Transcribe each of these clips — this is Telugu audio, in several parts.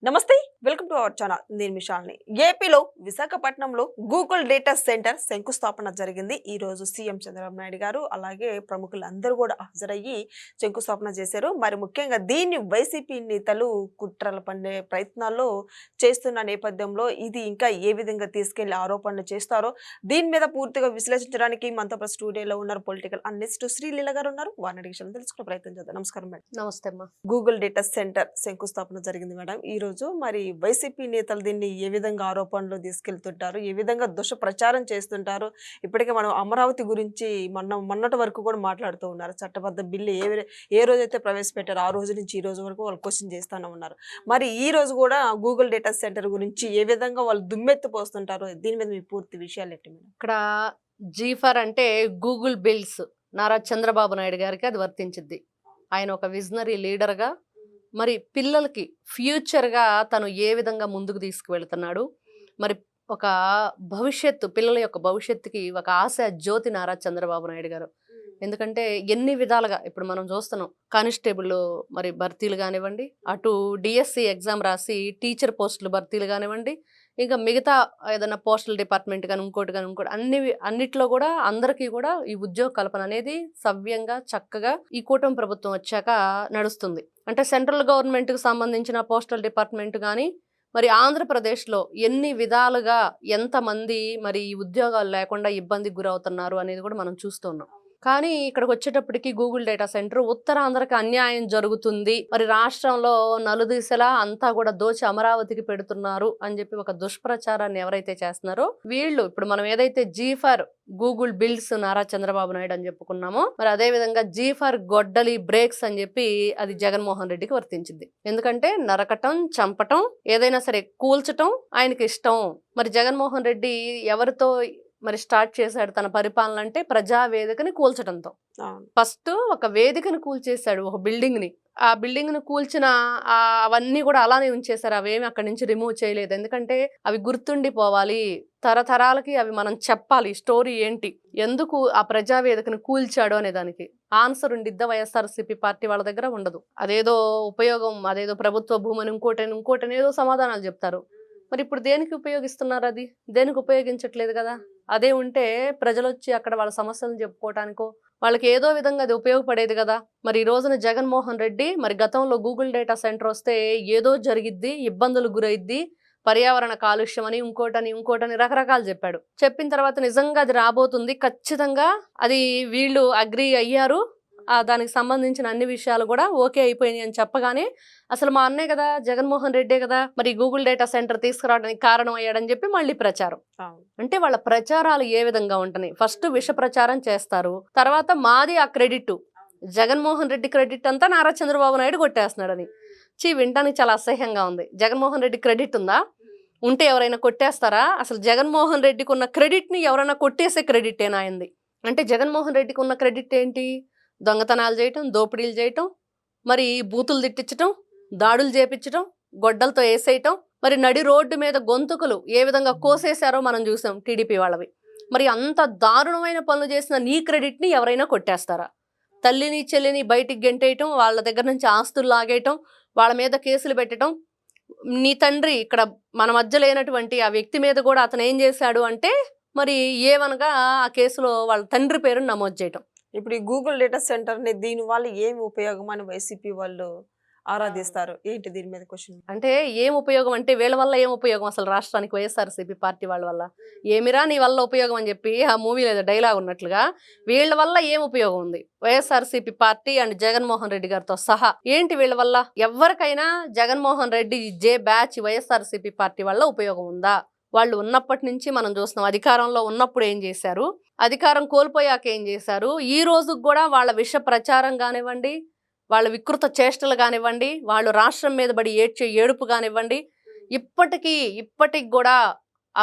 నమస్తే. Welcome to our channel. నేను మీ శాలిని. ఏపీలో విశాఖపట్నంలో గూగుల్ డేటా సెంటర్ శంకుస్థాపన జరిగింది. ఈ రోజు సీఎం చంద్రబాబు నాయుడు గారు అలాగే ప్రముఖులందరూ కూడా హాజరయ్యి శంకుస్థాపన చేశారు. మరి ముఖ్యంగా దీన్ని వైసీపీ నేతలు కుట్రలు పన్నే ప్రయత్నాల్లో చేస్తున్న నేపథ్యంలో ఇది ఇంకా ఏ విధంగా తీసుకెళ్లి ఆరోపణలు చేస్తారో దీని మీద పూర్తిగా విశ్లేషించడానికి మనతో స్టూడియోలో ఉన్నారు పొలిటికల్ అనలిస్ట్ శ్రీలీల గారు ఉన్నారు. వారిని అడిగి విషయాలు తెలుసుకునే ప్రయత్నం చేద్దాం. నమస్కారం మేడం. నమస్తే అమ్మా. గూగుల్ డేటా సెంటర్ శంకుస్థాపన జరిగింది మేడం ఈ రోజు. మరి వైసీపీ నేతలు దీన్ని ఏ విధంగా ఆరోపణలు తీసుకెళ్తుంటారు, ఏ విధంగా దుష్ప్రచారం చేస్తుంటారు? ఇప్పటికే మనం అమరావతి గురించి మొన్నటి వరకు కూడా మాట్లాడుతూ ఉన్నారు. చట్టబద్ధ బిల్లు ఏ రోజైతే ప్రవేశపెట్టారో ఆ రోజు నుంచి ఈ రోజు వరకు వాళ్ళు క్వశ్చన్ చేస్తూనే ఉన్నారు. మరి ఈ రోజు కూడా గూగుల్ డేటా సెంటర్ గురించి ఏ విధంగా వాళ్ళు దుమ్మెత్తి పోస్తుంటారో దీని మీద మీ పూర్తి విషయాలు ఏంటి మేడం? ఇక్కడ జీఫర్ అంటే గూగుల్ బిల్స్ నారా చంద్రబాబు నాయుడు గారికి అది వర్తించిద్ది. ఆయన ఒక విజనరీ లీడర్గా మరి పిల్లలకి ఫ్యూచర్గా తను ఏ విధంగా ముందుకు తీసుకువెళ్తున్నాడు, మరి ఒక భవిష్యత్తు పిల్లల యొక్క భవిష్యత్తుకి ఒక ఆశ జ్యోతి నారా చంద్రబాబు నాయుడు గారు. ఎందుకంటే ఎన్ని విధాలుగా ఇప్పుడు మనం చూస్తున్నాం, కానిస్టేబుల్ మరి భర్తీలు కానివ్వండి, అటు డిఎస్సి ఎగ్జామ్ రాసి టీచర్ పోస్టులు భర్తీలు కానివ్వండి, ఇంకా మిగతా ఏదైనా పోస్టల్ డిపార్ట్మెంట్ కానీ ఇంకోటి అన్నిట్లో కూడా అందరికీ కూడా ఈ ఉద్యోగ కల్పన అనేది సవ్యంగా చక్కగా ఈ కూటమి ప్రభుత్వం వచ్చాక నడుస్తుంది. అంటే సెంట్రల్ గవర్నమెంట్కి సంబంధించిన పోస్టల్ డిపార్ట్మెంట్ కానీ మరి ఆంధ్రప్రదేశ్లో ఎన్ని విధాలుగా ఎంతమంది మరి ఈ ఉద్యోగాలు లేకుండా ఇబ్బందికి గురవుతున్నారు అనేది కూడా మనం చూస్తున్నాం. కానీ ఇక్కడికి వచ్చేటప్పటికి గూగుల్ డేటా సెంటర్ ఉత్తరాంధ్రకి అన్యాయం జరుగుతుంది, మరి రాష్ట్రంలో నలుదిశలా అంతా కూడా దోచి అమరావతికి పెడుతున్నారు అని చెప్పి ఒక దుష్ప్రచారాన్ని ఎవరైతే చేస్తున్నారో వీళ్ళు ఇప్పుడు మనం ఏదైతే జీఫర్ గూగుల్ బిల్డ్స్ నారా చంద్రబాబు నాయుడు అని చెప్పుకున్నామో, మరి అదే విధంగా జీఫర్ గొడ్డలి బ్రేక్స్ అని చెప్పి అది జగన్మోహన్ రెడ్డికి వర్తించింది. ఎందుకంటే నరకటం, చంపటం, ఏదైనా సరే కూల్చటం ఆయనకి ఇష్టం. మరి జగన్మోహన్ రెడ్డి ఎవరితో మరి స్టార్ట్ చేశాడు తన పరిపాలన అంటే ప్రజావేదికని కూల్చడంతో. ఫస్ట్ ఒక వేదికను కూల్చేశాడు, ఒక బిల్డింగ్ ని. ఆ బిల్డింగ్ ను కూల్చిన అవన్నీ కూడా అలానే ఉంచేశారు, అవేమి అక్కడి నుంచి రిమూవ్ చేయలేదు. ఎందుకంటే అవి గుర్తుండిపోవాలి, తరతరాలకి అవి మనం చెప్పాలి స్టోరీ ఏంటి, ఎందుకు ఆ ప్రజావేదికను కూల్చాడు అనే దానికి ఆన్సర్ ఉండిద్దా వైఎస్ఆర్సీపీ పార్టీ వాళ్ళ దగ్గర ఉండదు. అదేదో ఉపయోగం, అదేదో ప్రభుత్వ భూమిని ఇంకోటని ఏదో సమాధానాలు చెప్తారు. మరి ఇప్పుడు దేనికి ఉపయోగిస్తున్నారు? అది దేనికి ఉపయోగించట్లేదు కదా. అదే ఉంటే ప్రజలు వచ్చి అక్కడ వాళ్ళ సమస్యలను చెప్పుకోవటానికో వాళ్ళకి ఏదో విధంగా అది ఉపయోగపడేది కదా. మరి ఈ రోజున జగన్మోహన్ రెడ్డి మరి గతంలో గూగుల్ డేటా సెంటర్ వస్తే ఏదో జరిగిద్ది, ఇబ్బందులు గురైద్ది, పర్యావరణ కాలుష్యం అని ఇంకోటని రకరకాలు చెప్పాడు. చెప్పిన తర్వాత నిజంగా అది రాబోతుంది, ఖచ్చితంగా అది వీళ్ళు అగ్రి అయ్యారు, దానికి సంబంధించిన అన్ని విషయాలు కూడా ఓకే అయిపోయినాయి అని చెప్పగానే అసలు మా అన్నే కదా జగన్మోహన్ రెడ్డే కదా మరి గూగుల్ డేటా సెంటర్ తీసుకురావడానికి కారణం అయ్యాడని చెప్పి మళ్ళీ ప్రచారం. అంటే వాళ్ళ ప్రచారాలు ఏ విధంగా ఉంటున్నాయి, ఫస్ట్ విష ప్రచారం చేస్తారు, తర్వాత మాది ఆ క్రెడిట్, జగన్మోహన్ రెడ్డి క్రెడిట్ అంతా నారా చంద్రబాబు నాయుడు కొట్టేస్తున్నాడని. వినటానికి చాలా అసహ్యంగా ఉంది. జగన్మోహన్ రెడ్డి క్రెడిట్ ఉందా? ఉంటే ఎవరైనా కొట్టేస్తారా? అసలు జగన్మోహన్ రెడ్డికి ఉన్న క్రెడిట్ని ఎవరైనా కొట్టేసే క్రెడిట్ ఏనా అయింది. అంటే జగన్మోహన్ రెడ్డికి ఉన్న క్రెడిట్ ఏంటి? దొంగతనాలు చేయటం, దోపిడీలు చేయటం, మరి బూతులు తిట్టించటం, దాడులు చేపించటం, గొడ్డలతో వేసేయటం, మరి నడి రోడ్డు మీద గొంతుకులు ఏ విధంగా కోసేశారో మనం చూసాం టీడీపీ వాళ్ళవి. మరి అంత దారుణమైన పనులు చేసిన నీ క్రెడిట్ని ఎవరైనా కొట్టేస్తారా? తల్లిని చెల్లిని బయటికి గెంటేయటం, వాళ్ళ దగ్గర నుంచి ఆస్తులు లాగేయటం, వాళ్ళ మీద కేసులు పెట్టడం, నీ తండ్రి ఇక్కడ మన మధ్య లేనటువంటి ఆ వ్యక్తి మీద కూడా అతను ఏం చేశాడు అంటే మరి ఏమనగా ఆ కేసులో వాళ్ళ తండ్రి పేరుని నమోదు చేయటం. ఇప్పుడు ఈ గూగుల్ డేటా సెంటర్ ని దీని వల్ల ఏమి ఉపయోగం అని వైసీపీ వాళ్ళు ఆరాధిస్తారు? ఏంటి దీని మీద క్వశ్చన్? అంటే ఏం ఉపయోగం అంటే వీళ్ళ వల్ల ఏం ఉపయోగం అసలు రాష్ట్రానికి వైఎస్ఆర్సీపీ పార్టీ వాళ్ళ వల్ల ఏమిరా నీ వల్ల ఉపయోగం అని చెప్పి ఆ మూవీలో ఏదో డైలాగ్ ఉన్నట్లుగా వీళ్ళ వల్ల ఏం ఉపయోగం ఉంది వైఎస్ఆర్సీపీ పార్టీ అండ్ జగన్మోహన్ రెడ్డి గారితో సహా? ఏంటి వీళ్ళ వల్ల? ఎవరికైనా జగన్మోహన్ రెడ్డి జే బ్యాచ్ వైఎస్ఆర్సీపీ పార్టీ వల్ల ఉపయోగం ఉందా? వాళ్ళు ఉన్నప్పటి నుంచి మనం చూస్తున్నాం, అధికారంలో ఉన్నప్పుడు ఏం చేశారు, అధికారం కోల్పోయాక ఏం చేశారు, ఈ రోజుకి కూడా వాళ్ళ విష ప్రచారం కానివ్వండి, వాళ్ళ వికృత చేష్టలు కానివ్వండి, వాళ్ళు రాష్ట్రం మీద పడి ఏడ్చే ఏడుపు కానివ్వండి, ఇప్పటికి కూడా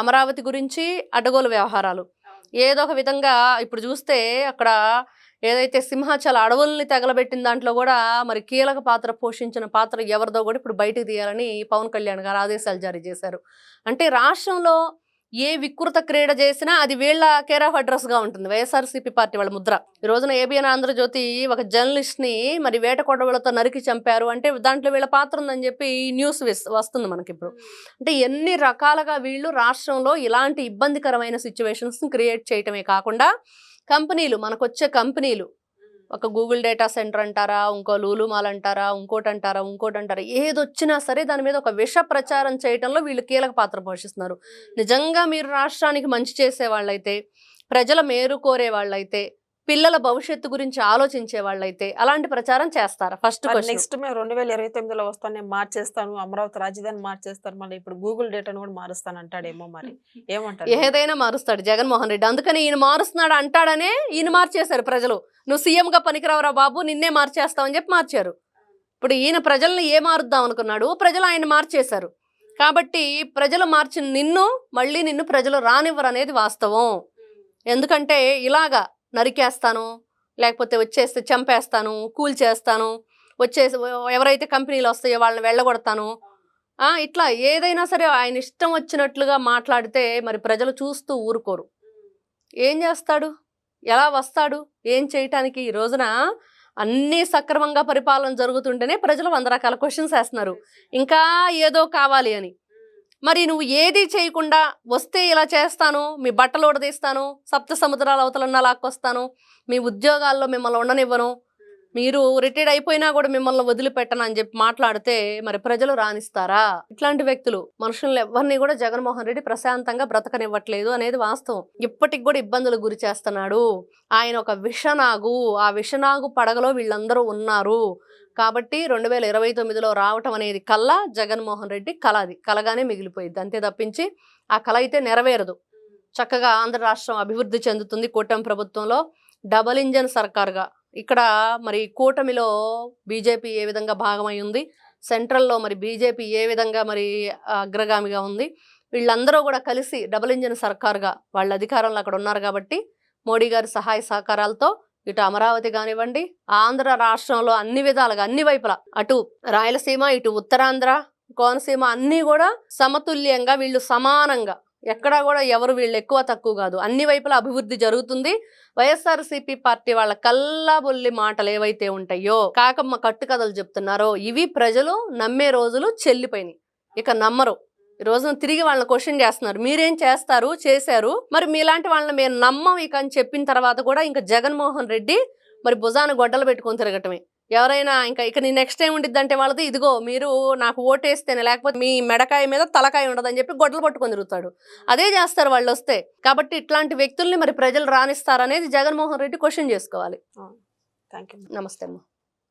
అమరావతి గురించి అడ్డగోలు వ్యవహారాలు ఏదో ఒక విధంగా. ఇప్పుడు చూస్తే అక్కడ ఏదైతే సింహాచల అడవుల్ని తగలబెట్టిన దాంట్లో కూడా మరి కీలక పాత్ర పోషించిన పాత్ర ఎవరిదో కూడా ఇప్పుడు బయటకు తీయాలని పవన్ కళ్యాణ్ గారు ఆదేశాలు జారీ చేశారు. అంటే రాష్ట్రంలో ఏ వికృత క్రీడ చేసినా అది వీళ్ళ కేర్ ఆఫ్ అడ్రస్ గా ఉంటుంది, వైఎస్ఆర్సీపీ పార్టీ వాళ్ళ ముద్ర. ఈ రోజున ఏబిఎన్ ఆంధ్రజ్యోతి ఒక జర్నలిస్ట్ ని మరి వేట కొడవలతో నరికి చంపారు అంటే దాంట్లో వీళ్ళ పాత్ర ఉందని చెప్పి న్యూస్ వస్తుంది మనకి ఇప్పుడు. అంటే ఎన్ని రకాలుగా వీళ్ళు రాష్ట్రంలో ఇలాంటి ఇబ్బందికరమైన సిచ్యువేషన్స్ క్రియేట్ చేయటమే కాకుండా కంపెనీలు, మనకొచ్చే కంపెనీలు, ఒక గూగుల్ డేటా సెంటర్ అంటారా, ఇంకో లూలు మాల్ అంటారా, ఇంకోటి అంటారా, ఏదొచ్చినా సరే దాని మీద ఒక విష ప్రచారం చేయటంలో వీళ్ళు కీలక పాత్ర పోషిస్తున్నారు. నిజంగా మీరు రాష్ట్రానికి మంచి చేసే వాళ్ళైతే, ప్రజల మేలు కోరే వాళ్ళైతే, పిల్లల భవిష్యత్తు గురించి ఆలోచించే వాళ్ళైతే అలాంటి ప్రచారం చేస్తారా? ఫస్ట్ నెక్స్ట్ మేము 2029లో వస్తాను, నేను మార్చేస్తాను, అమరావతి రాజధాని మార్చేస్తాను, మళ్ళీ ఇప్పుడు గూగుల్ డేటాను కూడా మారుస్తాను అంటాడేమో, మరి ఏమంటారు? ఏదైనా మారుస్తాడు జగన్మోహన్ రెడ్డి. అందుకని ఈయన మారుస్తున్నాడు అంటాడనే ఈయన మార్చేశారు ప్రజలు. నువ్వు సీఎంగా పనికిరావురా బాబు, నిన్నే మార్చేస్తావని చెప్పి మార్చారు. ఇప్పుడు ఈయన ప్రజల్ని ఏ మారుద్దాం అనుకున్నాడు, ప్రజలు ఆయన మార్చేశారు. కాబట్టి ప్రజలు మార్చిన నిన్ను ప్రజలు రానివ్వరు అనేది వాస్తవం. ఎందుకంటే ఇలాగా నరికేస్తాను, లేకపోతే వచ్చేస్తే చంపేస్తాను, కూల్చేస్తాను, వచ్చేసి ఎవరైతే కంపెనీలు వస్తాయో వాళ్ళని వెళ్ళగొడతాను, ఇట్లా ఏదైనా సరే ఆయన ఇష్టం వచ్చినట్లుగా మాట్లాడితే మరి ప్రజలు చూస్తూ ఊరుకోరు. ఏం చేస్తాడు, ఎలా వస్తాడు, ఏం చేయటానికి? ఈ రోజున అన్నీ సక్రమంగా పరిపాలన జరుగుతుంటేనే ప్రజలు 100 రకాల క్వశ్చన్స్ వేస్తున్నారు, ఇంకా ఏదో కావాలి అని. మరి నువ్వు ఏది చేయకుండా వస్తే ఇలా చేస్తాను, మీ బట్టలు ఉడదీస్తాను, సప్త సముద్రాల అవతలన్నా లాక్కొస్తాను, మీ ఉద్యోగాల్లో మిమ్మల్ని ఉండనివ్వను, మీరు రిటైర్డ్ అయిపోయినా కూడా మిమ్మల్ని వదిలిపెట్టను అని చెప్పి మాట్లాడితే మరి ప్రజలు రానిస్తారా? ఇట్లాంటి వ్యక్తులు మనుషులను ఎవరిని కూడా జగన్మోహన్ రెడ్డి ప్రశాంతంగా బ్రతకనివ్వట్లేదు అనేది వాస్తవం. ఇప్పటికి కూడా ఇబ్బందులకు గురి చేస్తున్నాడు. ఆయన ఒక విషనాగు, ఆ విషనాగు పడగలో వీళ్ళందరూ ఉన్నారు. కాబట్టి 2029లో రావటం అనేది కల్లా జగన్మోహన్ రెడ్డి కళ, అది కలగానే మిగిలిపోయింది, అంతే తప్పించి ఆ కళ అయితే నెరవేరదు. చక్కగా ఆంధ్ర రాష్ట్రం అభివృద్ధి చెందుతుంది కూటమి ప్రభుత్వంలో, డబల్ ఇంజన్ సర్కార్గా. ఇక్కడ మరి కూటమిలో బీజేపీ ఏ విధంగా భాగమై ఉంది, సెంట్రల్లో మరి బీజేపీ ఏ విధంగా మరి అగ్రగామిగా ఉంది, వీళ్ళందరూ కూడా కలిసి డబల్ ఇంజన్ సర్కార్గా వాళ్ళ అధికారంలో అక్కడ ఉన్నారు. కాబట్టి మోడీ గారి సహాయ సహకారాలతో ఇటు అమరావతి కానివ్వండి, ఆంధ్ర రాష్ట్రంలో అన్ని విధాలుగా అన్ని వైపులా, అటు రాయలసీమ, ఇటు ఉత్తరాంధ్ర, కోనసీమ అన్నీ కూడా సమతుల్యంగా వీళ్ళు సమానంగా, ఎక్కడా కూడా ఎవరు వీళ్ళు ఎక్కువ తక్కువ కాదు, అన్ని వైపులా అభివృద్ధి జరుగుతుంది. వైఎస్ఆర్సీపీ పార్టీ వాళ్ళ కల్లాబొల్లి మాటలు ఏవైతే ఉంటాయో, కాకమ్మ కట్టుకథలు చెప్తున్నారో, ఇవి ప్రజలు నమ్మే రోజులు చెల్లిపోయినాయి, ఇక నమ్మరు. ఈ రోజున తిరిగి వాళ్ళని క్వశ్చన్ చేస్తున్నారు, మీరేం చేస్తారు, చేశారు, మరి మీలాంటి వాళ్ళని మేము నమ్మం ఇక అని చెప్పిన తర్వాత కూడా ఇంకా జగన్మోహన్ రెడ్డి మరి భుజాన గొడ్డలు పెట్టుకొని తిరగటమే. ఎవరైనా ఇక నీ నెక్స్ట్ టైం ఉండిద్దంటే వాళ్ళది, ఇదిగో మీరు నాకు ఓటేస్తేనే, లేకపోతే మీ మెడకాయ మీద తలకాయ ఉండదని చెప్పి గొడ్డలు పట్టుకొని తిరుగుతాడు. అదే చేస్తారు వాళ్ళు వస్తే. కాబట్టి ఇట్లాంటి వ్యక్తుల్ని మరి ప్రజలు రానిస్తారనేది జగన్మోహన్ రెడ్డి క్వశ్చన్ చేసుకోవాలి. Thank you. నమస్తే అమ్మా.